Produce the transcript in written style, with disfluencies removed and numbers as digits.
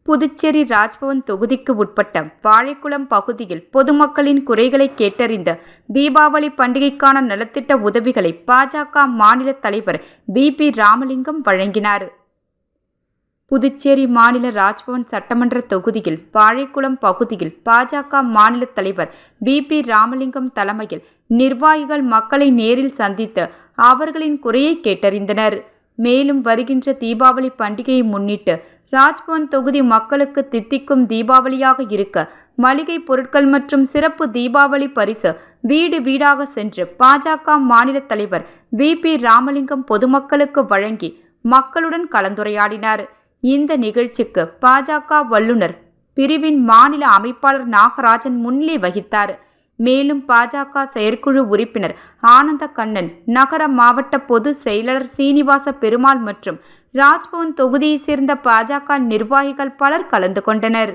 புதுச்சேரி ராஜ்பவன் தொகுதிக்கு உட்பட்ட வாழைக்குளம் பகுதியில் பொதுமக்களின் குறைகளை கேட்டறிந்த தீபாவளி பண்டிகைக்கான நலத்திட்ட உதவிகளை பாஜக மாநில தலைவர் பி ராமலிங்கம் வழங்கினார். புதுச்சேரி மாநில ராஜ்பவன் சட்டமன்ற தொகுதியில் வாழைக்குளம் பகுதியில் பாஜக மாநில தலைவர் பி ராமலிங்கம் தலைமையில் நிர்வாகிகள் மக்களை நேரில் சந்தித்து அவர்களின் குறையை கேட்டறிந்தனர். மேலும் வருகின்ற தீபாவளி பண்டிகையை முன்னிட்டு ராஜ்பவன் தொகுதி மக்களுக்கு தித்திக்கும் தீபாவளியாக இருக்க மளிகை பொருட்கள் மற்றும் சிறப்பு தீபாவளி பரிசு வீடு வீடாக சென்று பாஜக மாநில தலைவர் பி ராமலிங்கம் பொதுமக்களுக்கு வழங்கி மக்களுடன் கலந்துரையாடினார். இந்த நிகழ்ச்சிக்கு பாஜக வல்லுநர் பிரிவின் மாநில அமைப்பாளர் நாகராஜன் முன்னிலை வகித்தார். மேலும் பாஜக செயற்குழு உறுப்பினர் ஆனந்த கண்ணன், நகர மாவட்ட பொதுச் செயலாளர் சீனிவாச பெருமாள் மற்றும் ராஜ்பவன் தொகுதியைச் சேர்ந்த பாஜக நிர்வாகிகள் பலர் கலந்து கொண்டனர்.